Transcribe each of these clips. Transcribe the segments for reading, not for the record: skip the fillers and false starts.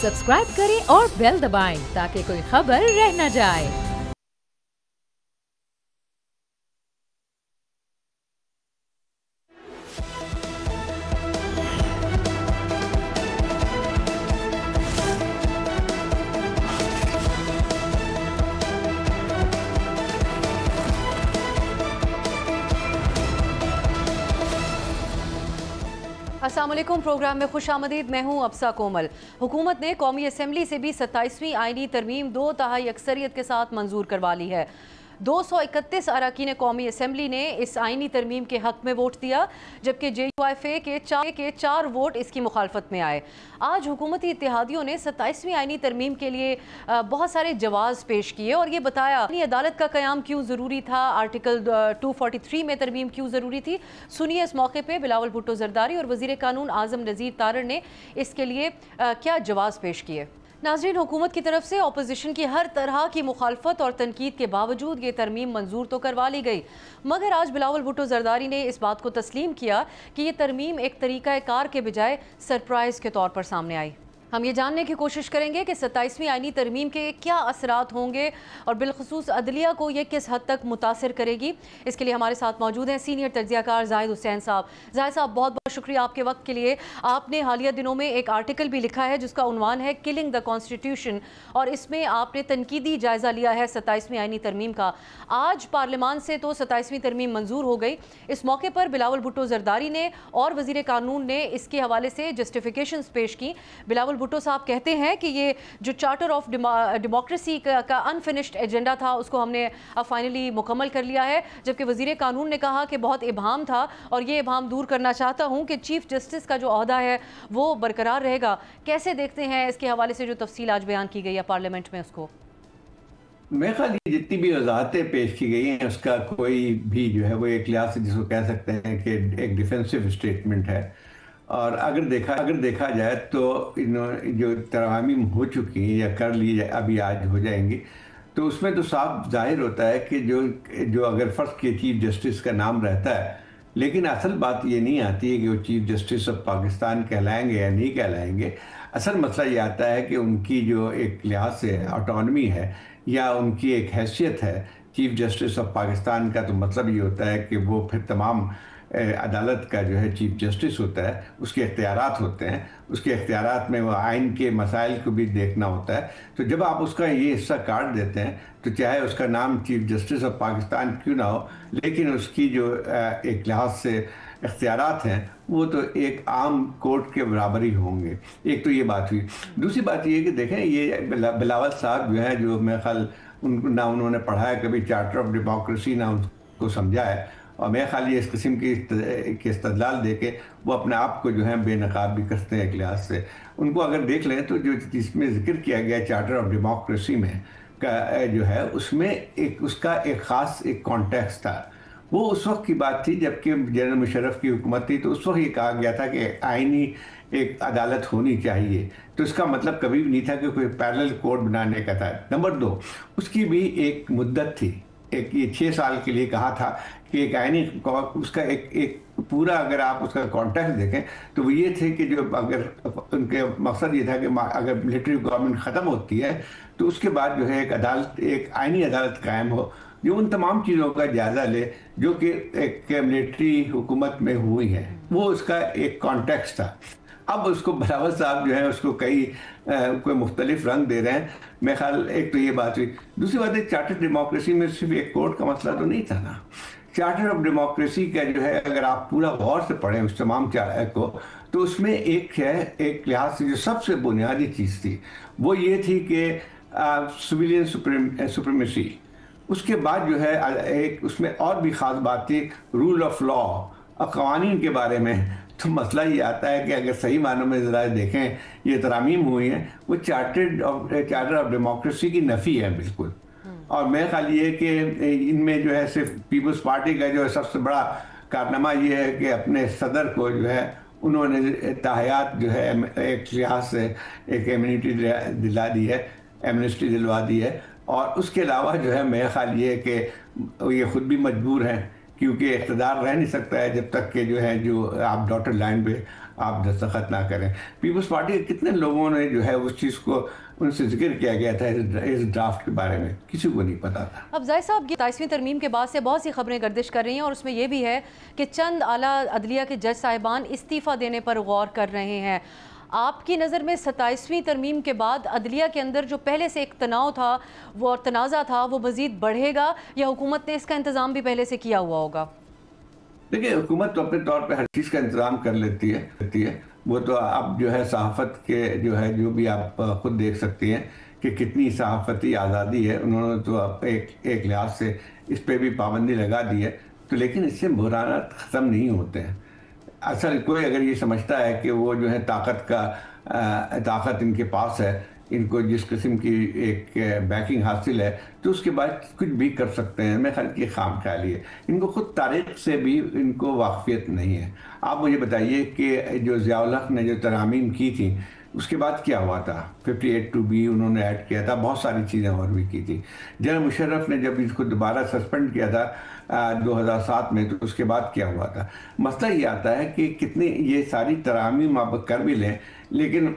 Subscribe करें और bell दबाएं ताकि कोई खबर रह न जाए। अस्सलामुअलैकुम। प्रोग्राम में खुशामदीद। मैं हूं अब्सा कोमल। हुकूमत ने कौमी असम्बली से भी 27वीं आइनी तरमीम 2 तिहाई अक्सरियत के साथ मंजूर करवा ली है। 231 अरकान कौमी असम्बली ने इस आइनी तरमीम के हक में वोट दिया, जबकि JUIFA के 4 वोट इसकी मुखालफत में आए। आज हुकूमती इत्तेहादियों ने 27वीं आइनी तरमीम के लिए बहुत सारे जवाब पेश किए और ये बताया अदालत का क़याम क्यों ज़रूरी था, आर्टिकल 243 में तरमीम क्यों ज़रूरी थी। सुनिए इस मौके पर बिलावल भुट्टो जरदारी और वज़ीर कानून आज़म नज़ीर तारड़ ने इसके लिए क्या जवाब पेश किए। नाज़रीन, हुकूमत की तरफ से अपोजिशन की हर तरह की मुखालफत और तनकीद के बावजूद ये तरमीम मंजूर तो करवा ली गई, मगर आज बिलावल भुट्टो जरदारी ने इस बात को तस्लीम किया कि ये तरमीम एक तरीक़ा कार के बजाय सरप्राइज़ के तौर पर सामने आई। हम ये जानने की कोशिश करेंगे कि 27वीं आइनी तरमीम के क्या असरात होंगे और बिलखसूस अदलिया को ये किस हद तक मुतासिर करेगी। इसके लिए हमारे साथ मौजूद हैं सीनियर तज्ज़ियाकार जाहिद हुसैन साहब। जाहिद साहब, बहुत बहुत शुक्रिया आपके वक्त के लिए। आपने हालिया दिनों में एक आर्टिकल भी लिखा है जिसका उन्वान है किलिंग द कॉन्स्टिट्यूशन, और इसमें आपने तनकीदी जायज़ा लिया है 27वीं आइनी तरमीम का। आज पार्लियामान से तो 27वीं तरमीम मंजूर हो गई। इस मौके पर बिलावल भुट्टो जरदारी ने और वज़ीर कानून ने इसके हवाले से जस्टिफिकेशंस पेश की। बिलावल भुट्टो साहब कहते हैं कि ये जो चार्टर ऑफ डेमोक्रेसी का अनफिनिश्ड एजेंडा था उसको हमने अब फाइनली मुकम्मल कर लिया है, जबकि वज़ीर कानून ने कहा कि बहुत इबाम था और ये इबाम दूर करना चाहता हूं कि चीफ जस्टिस का जो ओहदा है वो बरकरार रहेगा। कैसे देखते हैं इसके हवाले से जो तफसील आज बयान की गई है पार्लियामेंट में उसको? मेरे ख्याल जितनी भी वजाहतें पेश की गई हैं उसका कोई भी जो है वो एक लिहाज से जिसको कह सकते हैं कि एक डिफेंसिव स्टेटमेंट है। और अगर देखा जाए तो जो तरमीम हो चुकी हैं या कर ली जाए अभी आज हो जाएंगी, तो उसमें तो साफ जाहिर होता है कि जो अगर फ़र्ज़ के चीफ जस्टिस का नाम रहता है, लेकिन असल बात ये नहीं आती है कि वो चीफ जस्टिस ऑफ पाकिस्तान कहलाएंगे या नहीं कहलाएंगे। असल मसला ये आता है कि उनकी जो एक लिहाज से ऑटोनमी है या उनकी एक हैसियत है चीफ जस्टिस ऑफ पाकिस्तान का, तो मतलब ये होता है कि वो फिर तमाम अदालत का जो है चीफ जस्टिस होता है, उसके इख्तियारात होते हैं, उसके इख्तियारात में वो आइन के मसाइल को भी देखना होता है। तो जब आप उसका ये हिस्सा काट देते हैं तो चाहे उसका नाम चीफ जस्टिस ऑफ पाकिस्तान क्यों ना हो, लेकिन उसकी जो एक लिहाज से इख्तियारात हैं वो तो एक आम कोर्ट के बराबर ही होंगे। एक तो ये बात हुई। दूसरी बात ये है कि देखें, ये बिलावल साहब जो है, जो मेरे ख्याल ना उन्होंने पढ़ा है कभी चार्टर ऑफ डेमोक्रेसी, ना उनको समझा है, और मेरे ख्याल ये इस किस्म की इस्तदलाल दे के वो अपने आप को जो है बेनकाब भी करते हैं एक लिहाज से। उनको अगर देख लें तो जो जिसमें जिक्र किया गया चार्टर ऑफ डेमोक्रेसी में का जो है, उसमें उसका एक ख़ास एक कॉन्टेक्स्ट था। वो उस वक्त की बात थी जबकि जनरल मुशर्रफ की हुकूमत थी, तो उस वक्त ये कहा गया था कि आइनी एक अदालत होनी चाहिए। तो इसका मतलब कभी भी नहीं था कि कोई पैरेलल कोर्ट बनाने का था। नंबर 2, उसकी भी एक मुद्दत थी, ये 6 साल के लिए कहा था कि एक आइनी उसका एक पूरा अगर आप उसका कॉन्टेक्स्ट देखें तो वो ये थे कि जो अगर उनके मकसद ये था कि अगर मिलिट्री गवर्नमेंट ख़त्म होती है तो उसके बाद जो है एक आइनी अदालत कायम हो जो उन तमाम चीज़ों का जायज़ा ले जो कि एक मिलिट्री हुकूमत में हुई है। वो उसका एक कॉन्टेक्स्ट था। अब उसको बिलावल साहब जो है उसको कोई मुख्तलिफ रंग दे रहे हैं। मेरे ख्याल एक तो ये बात हुई। दूसरी बात है, चार्टर डेमोक्रेसी में सिर्फ एक कोर्ट का मसला तो नहीं था ना। चार्टर ऑफ डेमोक्रेसी का जो है अगर आप पूरा गौर से पढ़ें उस तमाम को, तो उसमें एक लिहाज से जो सबसे बुनियादी चीज़ थी वो ये थी कि सिविलियन सुप्रीमेसी। उसके बाद जो है एक उसमें और भी ख़ास बात थी रूल ऑफ लॉ और क़वानीन के बारे में। तो मसला ये आता है कि अगर सही मानों में ज़रा देखें ये तरामीम हुई हैं वो चार्टर ऑफ डेमोक्रेसी की नफ़ी है बिल्कुल। और मेरा ख्याल ये है कि इनमें जो है सिर्फ पीपल्स पार्टी का जो है सबसे बड़ा कारनामा ये है कि अपने सदर को जो है उन्होंने ताहयात जो है एक लिहाज से एक इम्यूनिटी दिला दी है, एमनेस्टी दिलवा दी है। और उसके अलावा जो है मेरा ख्याल ये है कि ये ख़ुद भी मजबूर हैं क्योंकि इक़्तिदार रह नहीं सकता है जब तक कि जो है जो आप डॉटेड लाइन पे आप दस्तखत ना करें। पीपल्स पार्टी के कितने लोगों ने जो है उस चीज़ को, उनसे जिक्र किया गया था इस ड्राफ्ट के बारे में, किसी को नहीं पता था। अब जाहिर साहब, 27वीं तरमीम के बाद से बहुत सी खबरें गर्दिश कर रही हैं और उसमें यह भी है कि चंद आला अदलिया के जज साहिबान इस्तीफ़ा देने पर गौर कर रहे हैं। आपकी नज़र में 27वीं तरमीम के बाद अदलिया के अंदर जो पहले से एक तनाव था वो और तनाज़ा था वो मज़ीद बढ़ेगा, या हुकूमत ने इसका इंतज़ाम भी पहले से किया हुआ होगा? देखिए, हुकूमत तो अपने तौर पे हर चीज़ का इंतजाम कर लेती है। वो तो आप जो है सहाफ़त के जो है, जो भी आप खुद देख सकती हैं कि कितनी सहाफ़ती आज़ादी है। उन्होंने तो एक लिहाज से इस पे भी पाबंदी लगा दी है, तो लेकिन इससे बुहरानात ख़त्म नहीं होते हैं। असल कोई अगर ये समझता है कि वो जो है ताकत इनके पास है, इनको जिस किस्म की एक बैकिंग हासिल है, तो उसके बाद कुछ भी कर सकते हैं, मैं ख्याल की खाम ख्याली है। इनको खुद तारीख से भी इनको वाकफियत नहीं है। आप मुझे बताइए कि जो ज़ियाउल हक़ ने जो तरामीम की थी उसके बाद क्या हुआ था? 58(2)B उन्होंने ऐड किया था, बहुत सारी चीज़ें और भी की थी। जनरल मुशर्रफ ने जब इसको दोबारा सस्पेंड किया था 2007 में, तो उसके बाद क्या हुआ था? मसला ये आता है कि कितनी ये सारी तरामीम आप कर भी लें, लेकिन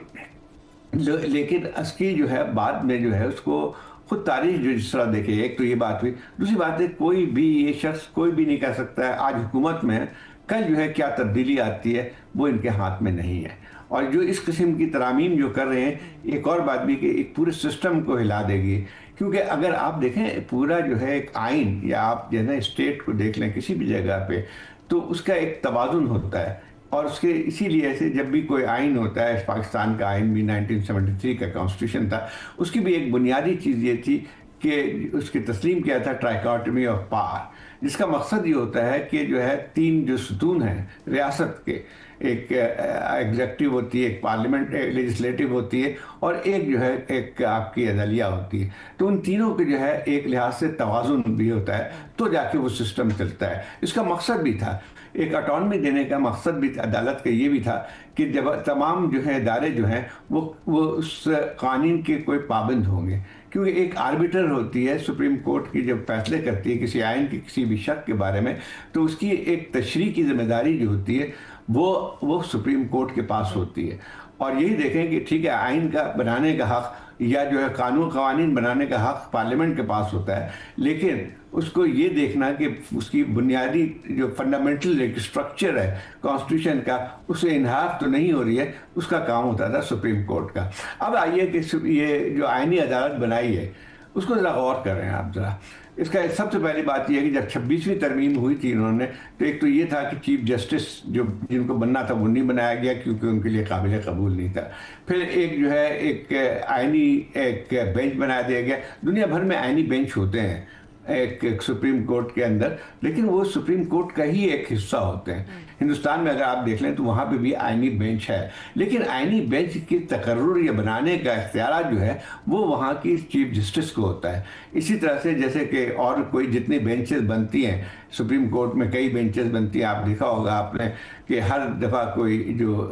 उसकी जो है बाद में जो है उसको खुद तारीख जो जिस तरह देखे। एक तो ये बात हुई, दूसरी बात है कोई भी ये शख्स कोई भी नहीं कह सकता है आज हुकूमत में है, कल जो है क्या तब्दीली आती है वो इनके हाथ में नहीं है। और जो इस किस्म की तरामीम जो कर रहे हैं, एक और बात भी कि एक पूरे सिस्टम को हिला देगी। क्योंकि अगर आप देखें पूरा जो है एक आइन, या आप जो है ना स्टेट को देख लें किसी भी जगह पे, तो उसका एक तवाज़ुन होता है। और उसके इसीलिए से जब भी कोई आइन होता है, पाकिस्तान का आइन भी 1973 का कॉन्स्टिट्यूशन था, उसकी भी एक बुनियादी चीज़ ये थी कि उसकी तस्लीम किया था ट्राइकॉटमी ऑफ पावर, जिसका मकसद ये होता है कि जो है 3 जो सुतून हैं रियासत के, एक एग्जेक्टिव होती है, एक पार्लियामेंट लेजिस्लेटिव होती है, और एक जो है एक आपकी अदलिया होती है। तो उन तीनों के जो है एक लिहाज से तवाज़ुन भी होता है, तो जाके वो सिस्टम चलता है। इसका मकसद भी था, एक ऑटोनमी देने का मकसद भी अदालत का ये भी था कि जब तमाम जो है इदारे जो हैं वो उस कानून के कोई पाबंद होंगे। क्योंकि एक आर्बिटर होती है सुप्रीम कोर्ट की, जब फैसले करती है किसी आइन के किसी भी शक के बारे में, तो उसकी एक तशरीह की जिम्मेदारी जो होती है वो सुप्रीम कोर्ट के पास होती है। और यही देखें कि ठीक है, आइन का बनाने का हक या जो है कानून बनाने का हक पार्लियामेंट के पास होता है, लेकिन उसको ये देखना कि उसकी बुनियादी जो फंडामेंटल एक स्ट्रक्चर है कॉन्स्टिट्यूशन का, उसे इन्हाफ तो नहीं हो रही है, उसका काम होता था सुप्रीम कोर्ट का। अब आइए कि ये जो आइनी अदालत बनाई है उसको ज़रा गौर कर रहे हैं आप ज़रा। इसका सबसे पहली बात यह है कि जब 26वीं तरमीम हुई थी इन्होंने, तो एक तो ये था कि चीफ जस्टिस जो जिनको बनना था वो नहीं बनाया गया क्योंकि उनके लिए काबिल कबूल नहीं था। फिर एक जो है एक आइनी एक बेंच बना दिया गया। दुनिया भर में आइनी बेंच होते हैं एक सुप्रीम कोर्ट के अंदर, लेकिन वो सुप्रीम कोर्ट का ही एक हिस्सा होते हैं। हिंदुस्तान में अगर आप देख लें तो वहाँ पे भी आइनी बेंच है, लेकिन आइनी बेंच की तकर्रुर या बनाने का इख्तियार जो है वो वहाँ की चीफ जस्टिस को होता है। इसी तरह से जैसे कि और कोई जितनी बेंचेस बनती हैं, सुप्रीम कोर्ट में कई बेंचेस बनती हैं, आप देखा होगा आपने कि हर दफ़ा कोई जो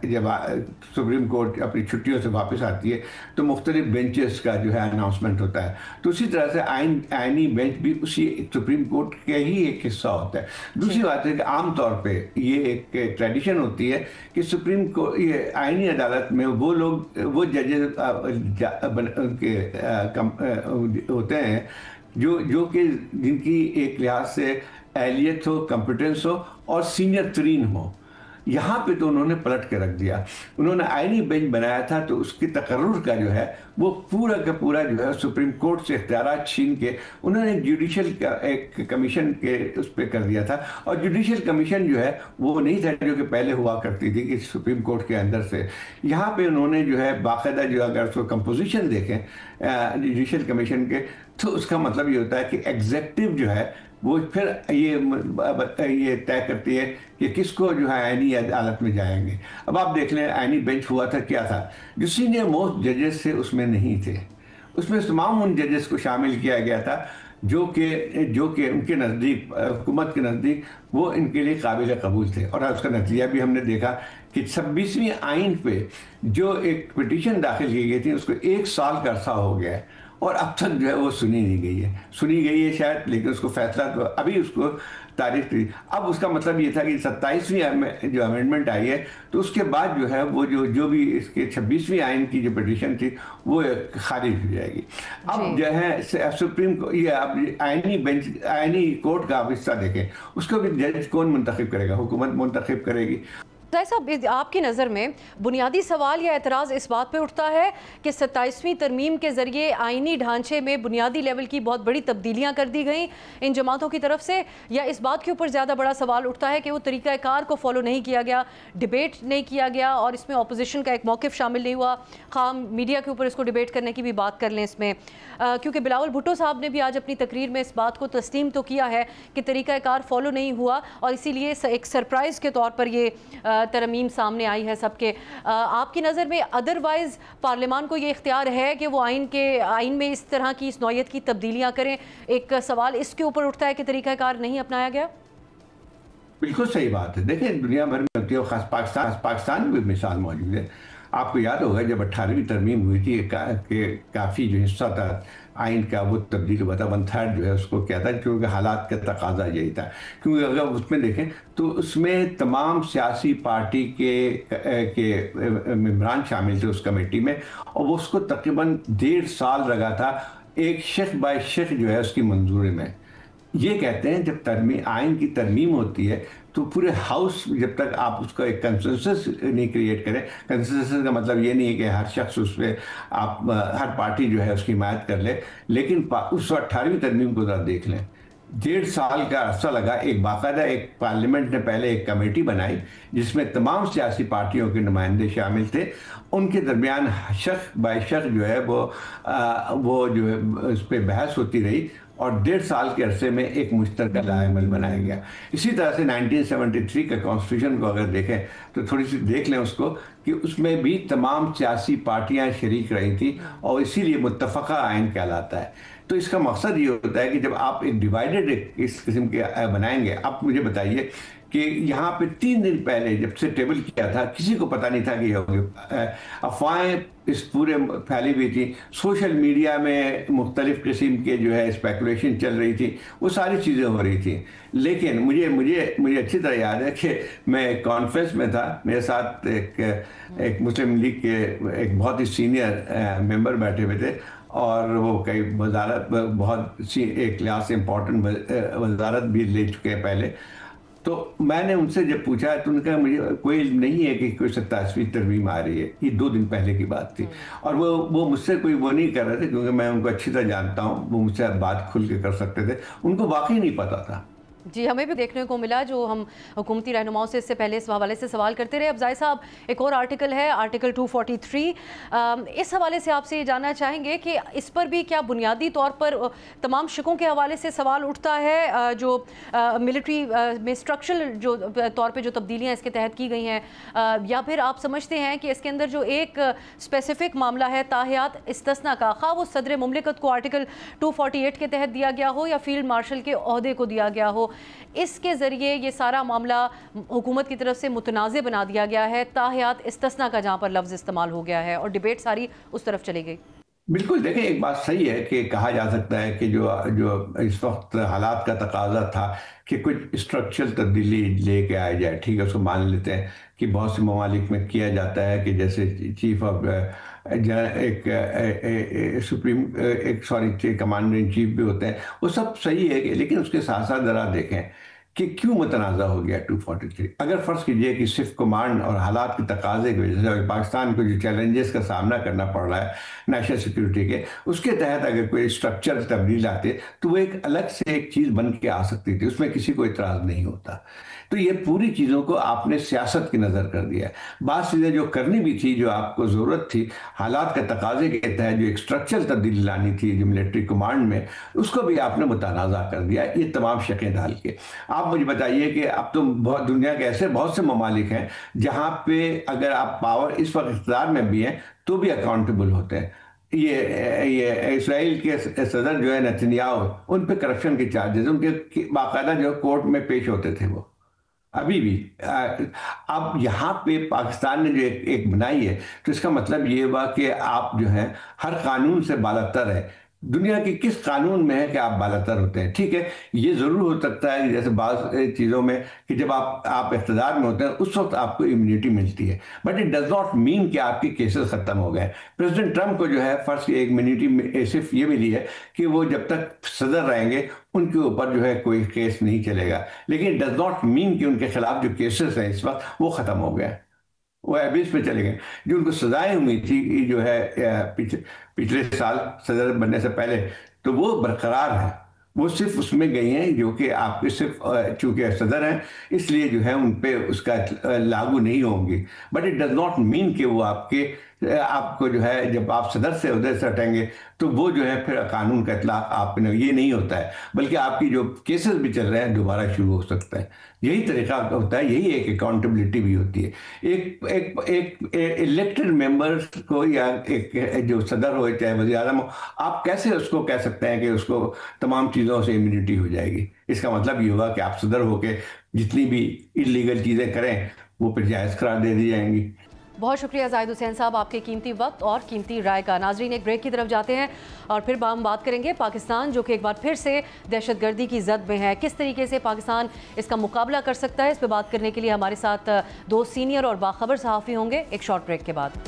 जब सुप्रीम कोर्ट अपनी छुट्टियों से वापस आती है तो मुख्तलिफ बेंचेस का जो है अनाउंसमेंट होता है। तो उसी तरह से आइनी बेंच भी उसी सुप्रीम कोर्ट का ही एक हिस्सा होता है। दूसरी बात है कि आम तौर पे ये एक ट्रेडिशन होती है कि सुप्रीम कोर्ट ये आइनी अदालत में वो लोग वो जजेस होते हैं जो कि जिनकी एक लिहाज से एहलियत हो, कॉम्पिटेंस हो और सीनियर तरीन हो। यहाँ पे तो उन्होंने पलट के रख दिया। उन्होंने आइनी बेंच बनाया था तो उसकी तकर्रुर का जो है वो पूरा का पूरा जो है सुप्रीम कोर्ट से इख्तियारात छीन के उन्होंने जुडिशल का एक कमीशन के उस पर कर दिया था। और जुडिशल कमीशन जो है वो नहीं था जो कि पहले हुआ करती थी कि सुप्रीम कोर्ट के अंदर से। यहाँ पे उन्होंने जो है बाकायदा जो अगर उसको कंपोजिशन देखें जुडिशल कमीशन के, तो उसका मतलब ये होता है कि एग्जेक्टिव जो है वो फिर ये तय करती है कि किसको जो है आइनी अदालत में जाएंगे। अब आप देख लें आइनी बेंच हुआ था, क्या था, जो सीनियर मोस्ट जजेस थे उसमें नहीं थे। उसमें तमाम उन जजेस को शामिल किया गया था जो कि उनके नज़दीक, हुकूमत के नज़दीक वो इनके लिए काबिल कबूल थे। और उसका नतीजा भी हमने देखा कि 26वीं आइन पे जो एक पिटीशन दाखिल की गई थी उसको 1 साल का अरसा हो गया है और अब तक जो है वो सुनी गई है शायद, लेकिन उसको फैसला तो अभी उसको तारीख थी। अब उसका मतलब ये था कि 27वीं जो अमेंडमेंट आई है, तो उसके बाद जो है वो जो भी इसके 26वीं आइन की जो पिटीशन थी वो खारिज हो जाएगी। अब जो है सुप्रीम को ये अब आइनी कोर्ट का आप हिस्सा देखें, उसको भी जज कौन मुंतखब करेगा? हुकूमत मुंतखब करेगी। साहब, आपकी नज़र में बुनियादी सवाल या एतराज़ इस बात पे उठता है कि 27वीं तरमीम के ज़रिए आइनी ढांचे में बुनियादी लेवल की बहुत बड़ी तब्दीलियाँ कर दी गई इन जमातों की तरफ से, या इस बात के ऊपर ज़्यादा बड़ा सवाल उठता है कि वो तरीक़ाकार को फॉलो नहीं किया गया, डिबेट नहीं किया गया और इसमें अपोजिशन का एक मौक़िफ़ शामिल नहीं हुआ? ख़ास मीडिया के ऊपर इसको डिबेट करने की भी बात कर लें इसमें, क्योंकि बिलावल भुट्टो साहब ने भी आज अपनी तकरीर में इस बात को तस्लीम तो किया है कि तरीक़ाकार फॉलो नहीं हुआ और इसीलिए एक सरप्राइज़ के तौर पर ये तरमीम सामने आई है सबके। आपकी नज़र में अदरवाइज़ पार्लियामान को ये इख्तियार है कि वो आइन में इस तरह की इस नौयत की तब्दीलियाँ करें? एक सवाल इसके ऊपर उठता है कि तरीक़ाकार नहीं अपनाया गया। बिल्कुल सही बात है। देखिए, दुनिया भर में होती है, खास पाकिस्तान में भी मिसाल मौजूद है। आपको याद होगा जब 18वीं तरमीम हुई थी कि काफ़ी जो हिस्सा था आइन का वो तब्दील हुआ था, 1/3 जो है उसको क्या था, क्योंकि हालात का तकाजा यही था। क्योंकि अगर उसमें देखें तो उसमें तमाम सियासी पार्टी के मेंबरान शामिल थे उस कमेटी में, और वो उसको तकरीबन 1.5 साल लगा था एक शेख बाय शेख जो है उसकी मंजूरी में। ये कहते हैं जब आइन की तरमीम होती है तो पूरे हाउस, जब तक आप उसका एक कंसेंसस नहीं क्रिएट करें, कंसेंसस का मतलब ये नहीं है कि हर शख्स उस पर आप हर पार्टी जो है उसकी हिमायत कर ले, लेकिन उस 18वीं तरमीम को ज़रा देख लें, 1.5 साल का अरसा लगा। एक बाकायदा एक पार्लियामेंट ने पहले एक कमेटी बनाई जिसमें तमाम सियासी पार्टियों के नुमाइंदे शामिल थे, उनके दरमियान शख्स बाय शख्स जो है वो जो है उस पर बहस होती रही और 1.5 साल के अरसे में एक मुश्तरका लाएमल बनाया गया। इसी तरह से 1973 का कॉन्स्टिट्यूशन को अगर देखें तो थोड़ी सी देख लें उसको कि उसमें भी तमाम सियासी पार्टियां शरीक रही थी और इसीलिए मुत्तफ़क़ा आइन कहलाता है। तो इसका मकसद ये होता है कि जब आप एक डिवाइडेड इस किस्म के बनाएंगे, आप मुझे बताइए कि यहाँ पे 3 दिन पहले जब से टेबल किया था किसी को पता नहीं था कि ये होगी। अफवाहें इस पूरे फैली हुई थी, सोशल मीडिया में मुख्तलिफ किस्म के जो है स्पेकुलेशन चल रही थी, वो सारी चीज़ें हो रही थी। लेकिन मुझे अच्छी तरह याद है कि मैं कॉन्फ्रेंस में था, मेरे साथ एक मुस्लिम लीग के एक बहुत ही सीनियर मेंबर बैठे हुए थे और वो कई वजारत बहुत सी एक क्लास इंपॉर्टेंट वजारत भी ले चुके हैं पहले। तो मैंने उनसे जब पूछा तो उनका मुझे कोई इल्म नहीं है कि कोई 27वीं तरमीम आ रही है, ये 2 दिन पहले की बात थी। और वो मुझसे कोई वो नहीं कर रहे थे क्योंकि मैं उनको अच्छी तरह जानता हूँ, वो मुझसे बात खुल के कर सकते थे, उनको वाकई नहीं पता था। जी, हमें भी देखने को मिला, जो हम हुकूमती रहनुमाओं से इससे पहले इस हवाले से सवाल करते रहे। अब जाहिर साहब एक और आर्टिकल है, आर्टिकल 243, इस हवाले से आपसे ये जानना चाहेंगे कि इस पर भी क्या बुनियादी तौर पर तमाम शिकों के हवाले से सवाल उठता है? जो मिलिट्री में स्ट्रक्चरल जो तौर पे जो तब्दीलियाँ इसके तहत की गई हैं, या फिर आप समझते हैं कि इसके अंदर जो एक स्पेसिफिक मामला है ताहियात इस्तिस्ना का, खा वो सदर मुमलिकत को आर्टिकल 248 के तहत दिया गया हो या फील्ड मार्शल के ओहदे को दिया गया हो, इसके ज़रिए ये सारा मामला हुकूमत की तरफ से मुतनाज़ बना दिया गया है, ताहियात इस्तिस्ना का जहाँ पर लफ्ज़ इस्तेमाल हो गया है और डिबेट सारी उस तरफ चली गई। बिल्कुल, देखिए एक बात सही है कि कहा जा सकता है कि जो इस वक्त हालात का तकाजा था कि कुछ स्ट्रक्चरल तब्दीली लेके आया जाए, ठीक है, उसको मान लेते हैं कि बहुत से ममालिक में किया जाता है कि जैसे chief of commander in chief भी होते हैं, वो सब सही है लेकिन उसके साथ साथ ज़रा देखें कि क्यों मुतनाज़ा हो गया 243। अगर फ़र्ज़ कीजिए कि सिर्फ कमांड और हालात के तकाजे की वजह से पाकिस्तान को जो चैलेंजेस का सामना करना पड़ रहा है नेशनल सिक्योरिटी के, उसके तहत अगर कोई स्ट्रक्चर तब्दील आते तो वो एक अलग से एक चीज़ बन के आ सकती थी, उसमें किसी को इतराज़ नहीं होता। तो ये पूरी चीज़ों को आपने सियासत की नज़र कर दिया है। बात चीज़ें जो करनी भी थी, जो आपको ज़रूरत थी हालात के तकाजे के तहत, जो एक स्ट्रक्चरल तब्दीली लानी थी जो मिलिट्री कमांड में, उसको भी आपने मुतनाज़ा कर दिया, ये तमाम शकें डाल के। आप मुझे बताइए कि अब तो बहुत दुनिया के ऐसे बहुत से ममालिक हैं जहाँ पे अगर आप पावर इस वक्त इक़्तिदार में भी हैं तो भी अकाउंटेबल होते हैं। ये इसराइल के सदर जो है नेतन्याहू, उन पे करप्शन के चार्जेस उनके बाकायदा जो कोर्ट में पेश होते थे, वो अभी भी। अब यहाँ पे पाकिस्तान ने जो एक बनाई है, तो इसका मतलब ये हुआ कि आप जो है हर कानून से बालातर है दुनिया के किस कानून में है कि आप बालातर होते हैं? ठीक है, ये जरूर हो सकता है जैसे बात चीजों में कि जब आप इख्तिदार में होते हैं उस वक्त आपको इम्यूनिटी मिलती है, but it does not mean कि आपके केसेस खत्म हो गए। प्रेसिडेंट ट्रंप को जो है फर्स्ट एक इम्यूनिटी सिर्फ ये मिली है कि वो जब तक सदर रहेंगे उनके ऊपर जो है कोई केस नहीं चलेगा, लेकिन इट डज नॉट मीन कि उनके खिलाफ जो केसेस हैं इस वक्त वो खत्म हो गए, वो एबिस पे चले गए। जो उनको सजाएं हुई थी जो है पिछले साल सदर बनने से पहले, तो वो बरकरार है, वो सिर्फ उसमें गई हैं जो कि आपके सिर्फ चूंकि सदर हैं इसलिए जो है उन पे उसका लागू नहीं होंगी, but it does not mean कि वो आपको जो है जब आप सदर से उधर से हटेंगे तो वो जो है फिर कानून का इतला आपने, ये नहीं होता है, बल्कि आपकी जो केसेस भी चल रहे हैं दोबारा शुरू हो सकता है। यही तरीका होता है, यही एक अकाउंटेबिलिटी भी होती है। एक इलेक्टेड मेंबर्स को या एक जो सदर हो चाहे वज़ीर आज़म हो, आप कैसे उसको कह सकते हैं कि उसको तमाम चीज़ों से इम्यूनिटी हो जाएगी? इसका मतलब ये होगा कि आप सदर होके जितनी भी इलीगल चीज़ें करें वो फिर जायज़ करार दे दी जाएंगी। बहुत शुक्रिया जाहिद हुसैन साहब आपके कीमती वक्त और कीमती राय का। नाजरीन एक ब्रेक की तरफ जाते हैं और फिर हम बात करेंगे पाकिस्तान जो कि एक बार फिर से दहशतगर्दी की जद में है, किस तरीके से पाकिस्तान इसका मुकाबला कर सकता है। इस पर बात करने के लिए हमारे साथ दो सीनियर और बाखबर सहाफ़ी होंगे एक शॉर्ट ब्रेक के बाद।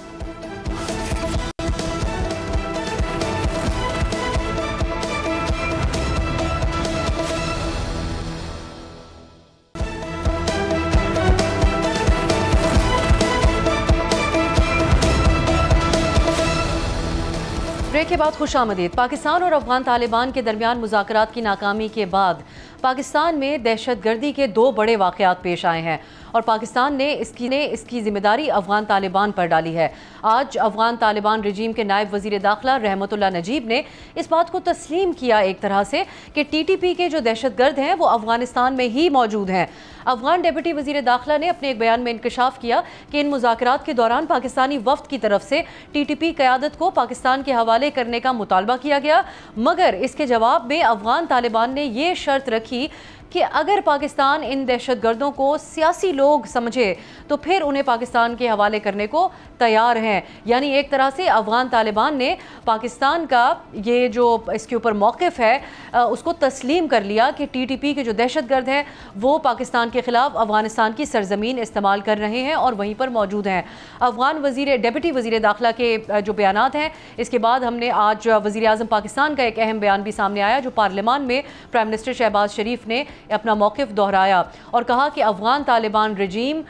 ब्रेक के बाद खुशामदीद। पाकिस्तान और अफगान तालिबान के दरमियान मुज़ाकरात की नाकामी के बाद पाकिस्तान में दहशतगर्दी के दो बड़े वाक़यात पेश आए हैं और पाकिस्तान ने इसकी जिम्मेदारी अफगान तालिबान पर डाली है। आज अफगान तालिबान रजीम के नायब वज़ीर दाखिला रहमतुल्लाह नजीब ने इस बात को तस्लीम किया एक तरह से कि TTP के जो दहशतगर्द हैं वो अफगानिस्तान में ही मौजूद हैं। अफगान डिप्टी वज़ीर दाखिला ने अपने एक बयान में इंकशाफ किया कि इन मुज़ाकरात के दौरान पाकिस्तानी वफ़द की तरफ से TTP क़यादत को पाकिस्तान के हवाले करने का मुतालबा किया गया, मगर इसके जवाब में अफगान तालिबान ने ये शर्त रखी कि अगर पाकिस्तान इन दहशतगर्दों को सियासी लोग समझे तो फिर उन्हें पाकिस्तान के हवाले करने को तैयार हैं। यानी एक तरह से अफगान तालिबान ने पाकिस्तान का ये जो इसके ऊपर मौक़िफ़ है उसको तस्लीम कर लिया कि TTP के जो दहशतगर्द हैं वो पाकिस्तान के ख़िलाफ़ अफ़गानिस्तान की सरज़मीन इस्तेमाल कर रहे हैं और वहीं पर मौजूद हैं। अफगान डिप्टी वज़ीर दाखिला के जो बयानात हैं, इसके बाद हमने आज वज़ीर आज़म पाकिस्तान का एक अहम बयान भी सामने आया जो पार्लियामान में प्राइम मिनिस्टर शहबाज शरीफ ने अपना मौक़िफ़ दोहराया और कहा कि अफगान तालिबान रजीम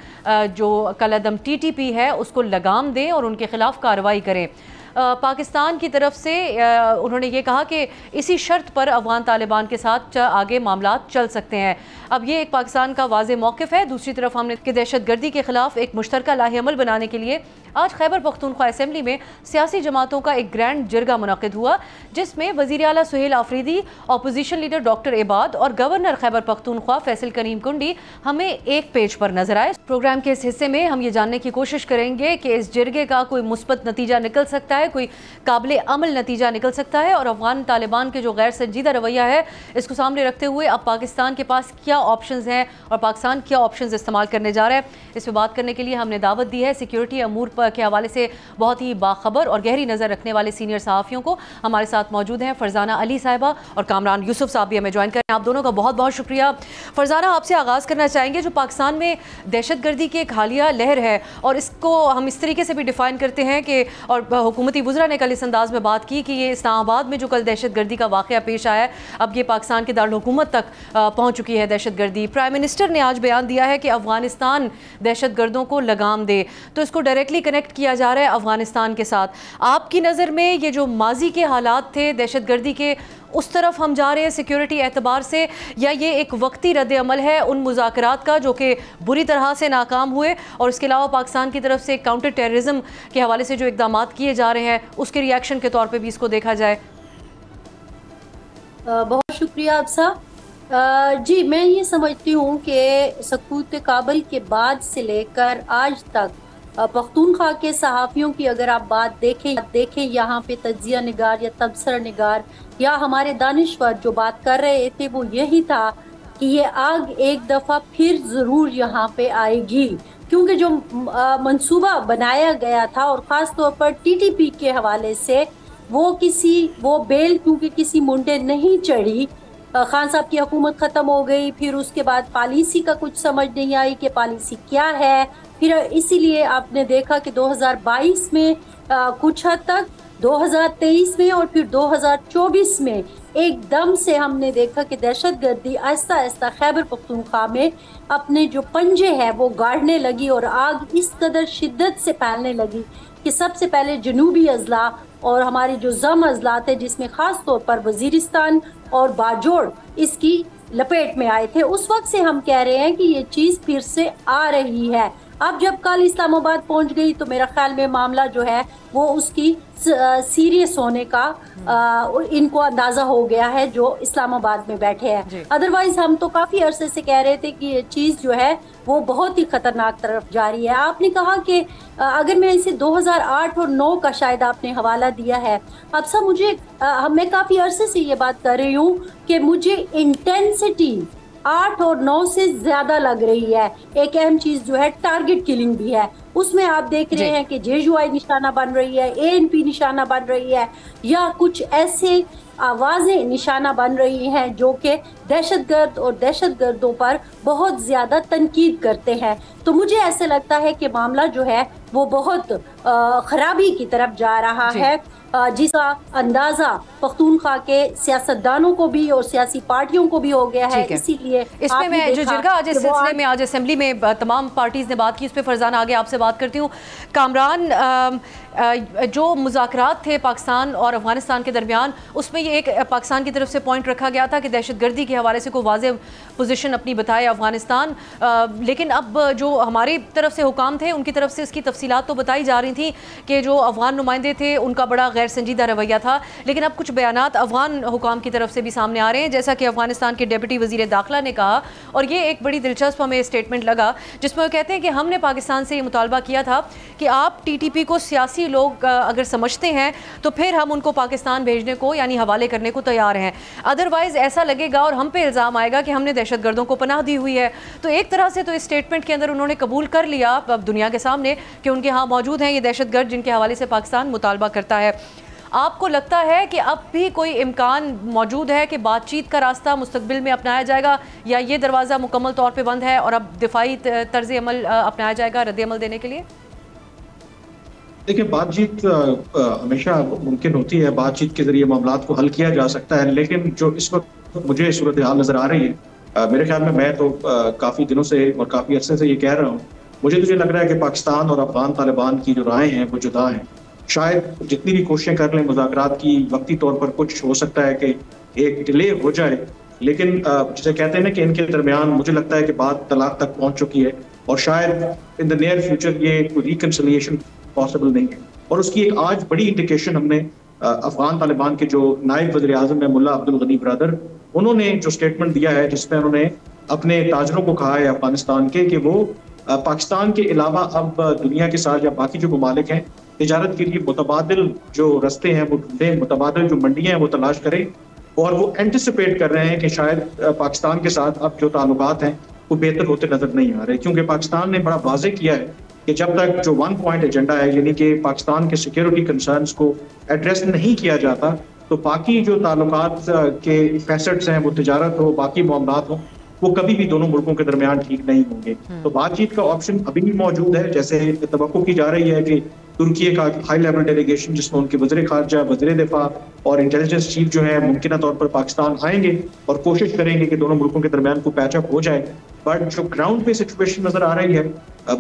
जो कलअदम TTP है उसको लगाम दें और उनके ख़िलाफ़ कार्रवाई करें। पाकिस्तान की तरफ से उन्होंने ये कहा कि इसी शर्त पर अफगान तालिबान के साथ आगे मामलात चल सकते हैं। अब ये एक पाकिस्तान का वाज़ेह मौक़िफ़ है। दूसरी तरफ हमने कि दहशतगर्दी के ख़िलाफ़ एक मुश्तरका लाहेअमल बनाने के लिए आज खैबर पख्तूनख्वा असेंबली में सियासी जमातों का एक ग्रैंड जिरगा मुनक़िद हुआ, जिसमें वज़ीर आला Suhail Afridi, opposition leader doctor Ibad और गवर्नर खैबर पख्तूनख्वा फैसल करीम कुंडी हमें एक पेज पर नजर आए। प्रोग्राम के इस हिस्से में हम ये जानने की कोशिश करेंगे कि इस जिरगे का कोई मुस्बत नतीजा निकल सकता है, कोई काबिल अमल नतीजा निकल सकता है और अफगान तालिबान के जो गैर संजीदा रवैया है इसको सामने रखते हुए अब पाकिस्तान के पास क्या ऑप्शंस हैं और पाकिस्तान क्या ऑप्शंस इस्तेमाल करने जा रहा है। इस पर बात करने के लिए हमने दावत दी है सिक्योरिटी अमूर के हवाले से बहुत ही बाखबर और गहरी नज़र रखने वाले सीनियर सहाफ़ियों को। हमारे साथ मौजूद हैं फरजाना अली साहिबा और कामरान यूसुफ साहब भी हमें ज्वाइन करें। आप दोनों का बहुत बहुत शुक्रिया। फरजाना, आपसे आगाज़ करना चाहेंगे, जो पाकिस्तान में दहशतगर्दी की एक हालिया लहर है और इसको हम इस तरीके से भी डिफ़ाइन करते हैं कि और हुकूमती वज़रा ने कल इस अंदाज़ में बात की कि ये इस्लामाबाद में जो कल दहशतगर्दी का वाक़या पेश आया है अब ये पाकिस्तान के दारुल हुकूमत तक पहुँच चुकी है दहशतगर्दी। प्राइम मिनिस्टर ने आज बयान दिया है कि अफ़गानिस्तान दहशतगर्दों को लगाम दे, तो इसको डायरेक्टली कनेक्ट किया जा रहा है अफ़गानिस्तान के साथ। आपकी नज़र में ये जो माजी के हालात थे दहशतगर्दी के, उस तरफ हम जा रहे हैं सिक्योरिटी एतबार से, या ये एक वक्ती रद्द अमल है उन मुज़ाकरात का जो कि बुरी तरह से नाकाम हुए और इसके अलावा पाकिस्तान की तरफ से काउंटर टेररिज्म के हवाले से जो इक़दामात किए जा रहे हैं उसके रिएक्शन के तौर पे भी इसको देखा जाए? बहुत शुक्रिया अब्सा। जी, मैं ये समझती हूँ कि सकूत काबल के बाद से लेकर आज तक पख्तूनख्वा के सहाफ़ियों की अगर आप बात देखें यहाँ पे तज्जिया निगार या तबसरा निगार या हमारे दानिश्वर जो बात कर रहे थे वो यही था कि ये आग एक दफ़ा फिर ज़रूर यहाँ पे आएगी, क्योंकि जो मंसूबा बनाया गया था और ख़ास तौर पर TTP के हवाले से वो बेल क्योंकि किसी मुंडे नहीं चढ़ी, खान साहब की हुकूमत ख़त्म हो गई, फिर उसके बाद पॉलिसी का कुछ समझ नहीं आई कि पॉलिसी क्या है। फिर इसीलिए आपने देखा कि 2022 में कुछ हद तक, 2023 में और फिर 2024 में एकदम से हमने देखा कि दहशतगर्दी आहिस्ता आहिस्ता खैबर पख्तूनख्वा में अपने जो पंजे हैं वो गाड़ने लगी और आग इस कदर शिद्दत से फैलने लगी कि सबसे पहले जनूबी अजला और हमारे जो जम अजला थे, जिसमें ख़ास तौर पर वजीरिस्तान और बाजोड़ इसकी लपेट में आए थे। उस वक्त से हम कह रहे हैं कि ये चीज़ फिर से आ रही है। अब जब कल इस्लामाबाद पहुंच गई तो मेरा ख्याल में मामला जो है वो उसकी सीरियस होने का इनको अंदाज़ा हो गया है जो इस्लामाबाद में बैठे हैं। अदरवाइज हम तो काफ़ी अरसे से कह रहे थे कि ये चीज़ जो है वो बहुत ही ख़तरनाक तरफ जा रही है। आपने कहा कि अगर मैं इसे 2008 और 9 का शायद आपने हवाला दिया है, अब सब मैं काफ़ी अरसे से ये बात कर रही हूँ कि मुझे इंटेंसिटी 8 और 9 से ज्यादा लग रही है। एक अहम चीज जो है टारगेट किलिंग भी है, उसमें आप देख रहे हैं कि JUI निशाना बन रही है, ANP निशाना बन रही है, या कुछ ऐसे आवाजें निशाना बन रही हैं जो कि दहशतगर्द और दहशतगर्दों पर बहुत ज्यादा तनकीद करते हैं। तो मुझे ऐसे लगता है कि मामला जो है वो बहुत खराबी की तरफ जा रहा है, जिसका अंदाजा पख्तूनख्वा के सियासतदानों को भी और सियासी पार्टियों को भी हो गया है। इसीलिए इसमें मैं जो जिरगा आज इस सिलसिले में आज असेंबली में तमाम पार्टीज ने बात की, उस पर फरजान आगे आपसे बात करती हूँ। कामरान, जो मुज़ाकरात थे पाकिस्तान और अफगानिस्तान के दरमियान, उसमें ये एक पाकिस्तान की तरफ से पॉइंट रखा गया था कि दहशतगर्दी के हवाले से कोई वाज़ेह पोजीशन अपनी बताए अफगानिस्तान, लेकिन अब जो हमारी तरफ से हुकाम थे उनकी तरफ से इसकी तफसीलात तो बताई जा रही थी कि जो अफगान नुमाइंदे थे उनका बड़ा गैर संजीदा रवैया था, लेकिन अब कुछ बयानात अफगान हुकाम की तरफ से भी सामने आ रहे हैं, जैसा कि अफगानिस्तान के डिप्टी वज़ीर दाखिला ने कहा, और ये एक बड़ी दिलचस्प हमें स्टेटमेंट लगा, जिसमें वो कहते हैं कि हमने पाकिस्तान से ये मुतालबा किया था कि आप TTP को सियासी लोग अगर समझते हैं तो फिर हम उनको पाकिस्तान भेजने को यानी हवाले करने को तैयार हैं, अदरवाइज ऐसा लगेगा और हम पे इल्ज़ाम आएगा कि हमने दहशतगर्दों को पनाह दी हुई है। तो एक तरह से तो इस स्टेटमेंट के अंदर उन्होंने कबूल कर लिया अब दुनिया के सामने कि उनके यहाँ मौजूद हैं ये दहशतगर्द जिनके हवाले से पाकिस्तान मुतालबा करता है। आपको लगता है कि अब भी कोई इम्कान मौजूद है कि बातचीत का रास्ता मुस्तकबिल में अपनाया जाएगा, या ये दरवाज़ा मुकम्मल तौर पे बंद है और अब दिफाई तर्ज अमल अपनाया जाएगा रद्द अमल देने के लिए? देखिए, बातचीत हमेशा मुमकिन होती है, बातचीत के जरिए मामलात को हल किया जा सकता है, लेकिन जो इस वक्त मुझे सूरत हाल नज़र आ रही है, मेरे ख्याल में मैं तो काफ़ी दिनों से और काफ़ी अरसे से ये कह रहा हूँ, मुझे लग रहा है कि पाकिस्तान और अफगान तालिबान की जो राहें हैं वो जुदा हैं। शायद जितनी भी कोशिशें कर लें मुज़ाकरात की, वक्ती तौर पर कुछ हो सकता है कि एक डिले हो जाए, लेकिन जिसे कहते हैं ना कि इनके दरमियान मुझे लगता है कि बात तलाक तक पहुँच चुकी है और शायद इन द नियर फ्यूचर ये कोई रिकन्सिलिएशन पॉसिबल नहीं है। और उसकी एक आज बड़ी इंडिकेशन हमने अफगान तालिबान के जो नायब वज़ीर आज़म है मुल्ला अब्दुल गनी ब्रदर, उन्होंने जो स्टेटमेंट दिया है जिसमें उन्होंने अपने ताजरों को कहा है अफगानिस्तान के कि वो पाकिस्तान के अलावा अब दुनिया के साथ या बाकी जो ममालिक हैं तिजारत के लिए मुतबादिल जो रस्ते हैं वो ढूंढें, मुतबादिल जो मंडियाँ हैं वो तलाश करें, और वो एंटिसिपेट कर रहे हैं कि शायद पाकिस्तान के साथ अब जो ताल्लुकात हैं वो बेहतर होते नजर नहीं आ रहे, क्योंकि पाकिस्तान ने बड़ा वाज़े किया है कि जब तक जो 1 पॉइंट एजेंडा है यानी कि पाकिस्तान के सिक्योरिटी कंसर्न्स को एड्रेस नहीं किया जाता तो बाकी जो ताल्लुकात के फैसेट्स हैं, वो तिजारत हो, बाकी मामलात हो, वो कभी भी दोनों मुल्कों के दरमियान ठीक नहीं होंगे। तो बातचीत का ऑप्शन अभी भी मौजूद है, जैसे तवक्को की जा रही है कि तुर्की का हाई लेवल डेलीगेशन जिसमें उनके वज़ीर ख़ारजा, वज़ीर दिफा और इंटेलिजेंस चीफ जो है मुमकिन तौर पर पाकिस्तान आएंगे और कोशिश करेंगे कि दोनों मुल्कों के दरमियान को पैचअप हो जाए। बट जो ग्राउंड पे सिचुएशन नज़र आ रही है,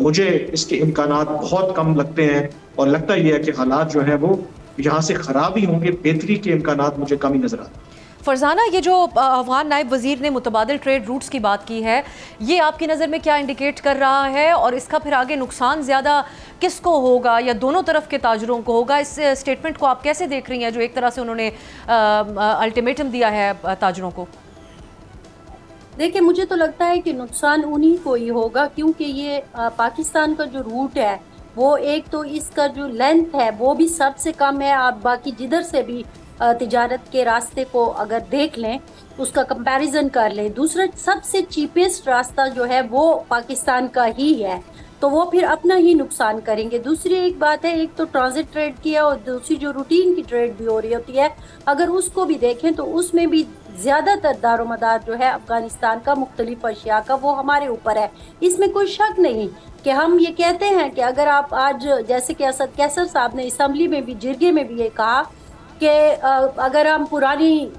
मुझे इसके इम्कानात बहुत कम लगते हैं और लगता ही है कि हालात जो है वो यहाँ से ख़राब ही होंगे, बेहतरी के इम्कानात मुझे कम ही नज़र आते हैं। फरजाना, ये जो अफगान नायब वज़ीर ने मुतबादिल ट्रेड रूट्स की बात की है, ये आपकी नज़र में क्या इंडिकेट कर रहा है और इसका फिर आगे नुकसान ज़्यादा किसको होगा या दोनों तरफ के ताजरों को होगा? इस स्टेटमेंट को आप कैसे देख रही हैं जो एक तरह से उन्होंने अल्टीमेटम दिया है ताजरों को? देखिए, मुझे तो लगता है कि नुकसान उन्हीं को ही होगा, क्योंकि ये पाकिस्तान का जो रूट है वो एक तो इसका जो लेंथ है वो भी सबसे कम है। आप बाकी जिधर से भी तिजारत के रास्ते को अगर देख लें, उसका कंपैरिजन कर लें, दूसरा सबसे चीपेस्ट रास्ता जो है वो पाकिस्तान का ही है। तो वो फिर अपना ही नुकसान करेंगे। दूसरी एक बात है, एक तो ट्रांजिट ट्रेड की है और दूसरी जो रूटीन की ट्रेड भी हो रही होती है, अगर उसको भी देखें तो उसमें भी ज़्यादातर दारोमदार जो है अफगानिस्तान का मुख्तलिफ अशिया का वो हमारे ऊपर है। इसमें कोई शक नहीं कि हम ये कहते हैं कि अगर आप आज, जैसे कि असद कैसर साहब ने असम्बली में भी, जिरगे में भी ये कहा कि अगर हम पुरानी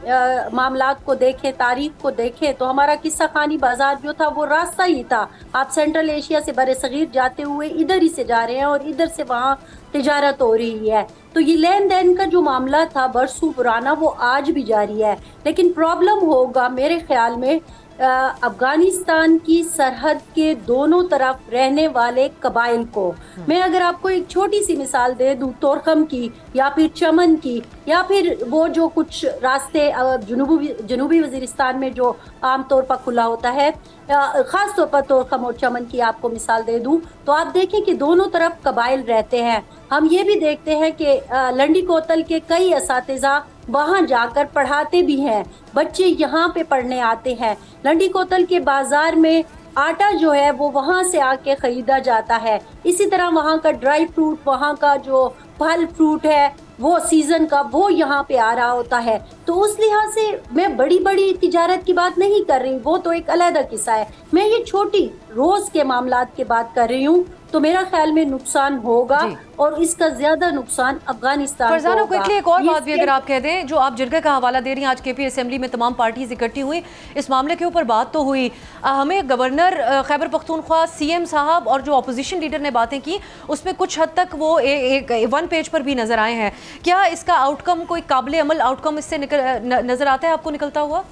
मामलात को देखें, तारीख को देखें, तो हमारा किस्सा खानी बाजार जो था वो रास्ता ही था। आप सेंट्रल एशिया से बरे सगीर जाते हुए इधर ही से जा रहे हैं और इधर से वहाँ तिजारत हो रही है। तो ये लेन देन का जो मामला था बरसों पुराना, वो आज भी जारी है। लेकिन प्रॉब्लम होगा मेरे ख्याल में अफगानिस्तान की सरहद के दोनों तरफ रहने वाले कबाइल को। मैं अगर आपको एक छोटी सी मिसाल दे दूं, तोरखम की या फिर चमन की, या फिर वो जो कुछ रास्ते जनूबी वजीरिस्तान में जो आमतौर पर खुला होता है, ख़ास तौर पर तोरखम और चमन की आपको मिसाल दे दूं, तो आप देखें कि दोनों तरफ कबाइल रहते हैं। हम ये भी देखते हैं कि लंडी कोतल के कई असातिज़ा वहाँ जाकर पढ़ाते भी हैं, बच्चे यहाँ पे पढ़ने आते हैं। लंडी कोतल के बाज़ार में आटा जो है वो वहाँ से आके ख़रीदा जाता है। इसी तरह वहाँ का ड्राई फ्रूट, वहाँ का जो फल फ्रूट है वो सीज़न का, वो यहाँ पे आ रहा होता है। तो उस लिहाज से मैं बड़ी बड़ी तिजारत की बात नहीं कर रही, वो तो एक अलग किस्सा है। मैं ये छोटी रोज़ के मामलात की बात कर रही हूँ। तो मेरा ख्याल में नुकसान होगा और इसका ज्यादा नुकसान अफगानिस्तान को होगा। क्विकली एक और बात भी अगर आप कह दें, जो आप जिरगे का हवाला दे रही हैं, आज केपी असेंबली में तमाम पार्टीज इकट्ठी हुई, इस मामले के ऊपर बात तो हुई। हमें गवर्नर खैबर पख्तूनख्वा, सीएम साहब और जो अपोजिशन लीडर ने बातें की, उसमें कुछ हद तक वो एक वन पेज पर भी नजर आए हैं। क्या इसका आउटकम कोई काबिल अमल आउटकम इससे नजर आता है आपको निकलता हुआ?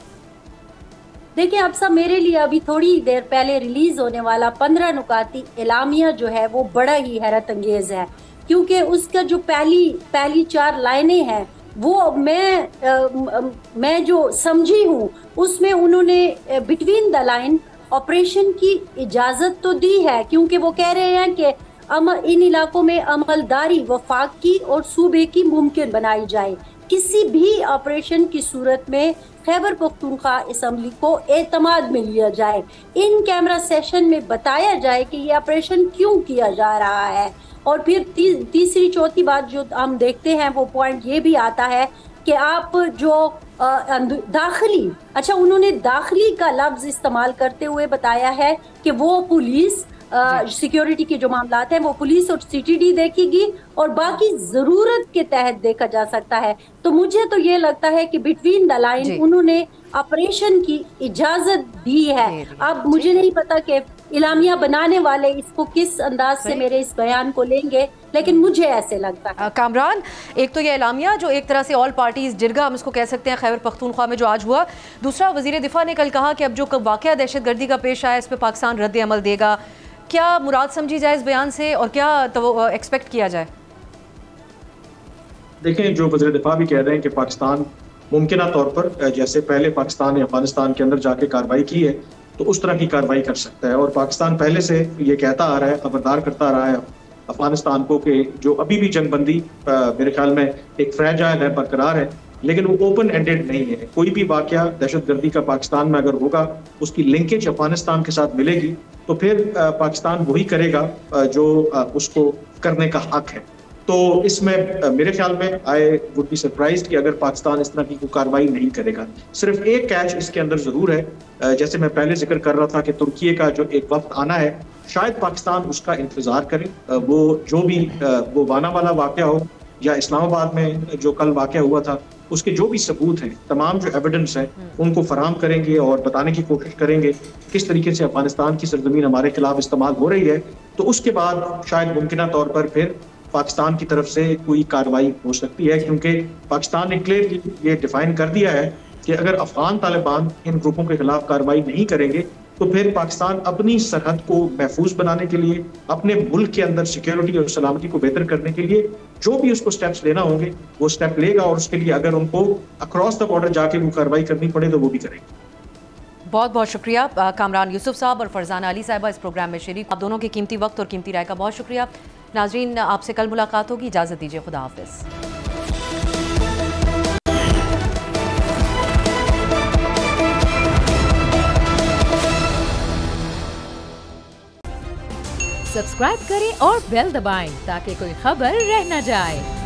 देखिए आप सब, मेरे लिए अभी थोड़ी देर पहले रिलीज होने वाला 15 नुकाती एलामिया जो है वो बड़ा ही हैरत अंगेज है, क्योंकि उसका जो पहली 4 लाइनें हैं वो मैं जो समझी हूँ उसमें उन्होंने बिटवीन द लाइन ऑपरेशन की इजाज़त तो दी है, क्योंकि वो कह रहे हैं कि इन इलाकों में अमलदारी वफाक की और सूबे की मुमकिन बनाई जाए। किसी भी ऑपरेशन की सूरत में खैबर पख्तूनख्वा असम्बली को एतमाद में लिया जाए, इन कैमरा सेशन में बताया जाए कि ये ऑपरेशन क्यों किया जा रहा है। और फिर तीसरी चौथी बात जो हम देखते हैं वो पॉइंट ये भी आता है कि आप जो दाखिली, अच्छा उन्होंने दाखिली का लफ्ज़ इस्तेमाल करते हुए बताया है कि वो पुलिस सिक्योरिटी के जो मामलात हैं वो पुलिस और सीटीडी देखेगी और बाकी जरूरत के तहत देखा जा सकता है। तो मुझे तो ये लगता है कि बिटवीन द लाइन उन्होंने ऑपरेशन की इजाजत दी है। अब मुझे नहीं पता कि इलामिया बनाने वाले इसको किस अंदाज से मेरे इस बयान को लेंगे, लेकिन मुझे ऐसे लगता है। कामरान, एक तो ये इलामिया जो एक तरह से ऑल पार्टीज जिरगा हम इसको कह सकते हैं खैबर पख्तूनख्वा में जो आज हुआ, दूसरा वजीर दिफा ने कल कहा कि अब जो वाकया दहशतगर्दी का पेश आया इस पर पाकिस्तान रद्द अमल देगा। क्या मुराद समझी जाए इस बयान से और क्या तो एक्सपेक्ट किया जाए? देखें, जो वज़ीर दिफा भी कह रहे हैं कि पाकिस्तान मुमकिना तौर पर जैसे पहले पाकिस्तान ने अफगानिस्तान के अंदर जाके कार्रवाई की है तो उस तरह की कार्रवाई कर सकता है। और पाकिस्तान पहले से ये कहता आ रहा है, खबरदार करता आ रहा है अफगानिस्तान को कि जो अभी भी जंगबंदी मेरे ख्याल में एक फ्रैजाइल है, बरकरार है, लेकिन वो ओपन एंडेड नहीं है। कोई भी वाकया दहशतगर्दी का पाकिस्तान में अगर होगा, उसकी लिंकेज अफगानिस्तान के साथ मिलेगी तो फिर पाकिस्तान वही करेगा जो उसको करने का हक है। तो इसमें मेरे ख्याल में आई वुड बी सरप्राइज्ड कि अगर पाकिस्तान इस तरह की कोई कार्रवाई नहीं करेगा। सिर्फ एक कैच इसके अंदर जरूर है, जैसे मैं पहले जिक्र कर रहा था कि तुर्की का जो एक वक्त आना है, शायद पाकिस्तान उसका इंतजार करे। वो जो भी वो वाना वाला वाकया हो या इस्लामाबाद में जो कल वाकया हुआ था, उसके जो भी सबूत हैं, तमाम जो एविडेंस है उनको फराहम करेंगे और बताने की कोशिश करेंगे किस तरीके से अफगानिस्तान की सरजमीन हमारे खिलाफ इस्तेमाल हो रही है। तो उसके बाद शायद मुमकिना तौर पर फिर पाकिस्तान की तरफ से कोई कार्रवाई हो सकती है, क्योंकि पाकिस्तान ने क्लियरली ये डिफाइन कर दिया है कि अगर अफगान तालिबान इन ग्रुपों के खिलाफ कार्रवाई नहीं करेंगे तो फिर पाकिस्तान अपनी सरहद को महफूज बनाने के लिए, अपने मुल्क के अंदर सिक्योरिटी और सलामती को बेहतर करने के लिए जो भी उसको स्टेप्स लेना होंगे वो स्टेप लेगा, और उसके लिए अगर उनको अक्रॉस द बॉर्डर जाके वो कार्रवाई करनी पड़े तो वो भी करेंगे। बहुत बहुत शुक्रिया कामरान यूसुफ साहब और फरजाना अली साहिबा इस प्रोग्राम में शरीक। आप दोनों के कीमती वक्त और कीमती राय का बहुत शुक्रिया। नाजरीन, आपसे कल मुलाकात होगी, इजाज़त दीजिए, खुदा हाफिज़। सब्सक्राइब करें और बेल दबाएं ताकि कोई खबर रह न जाए।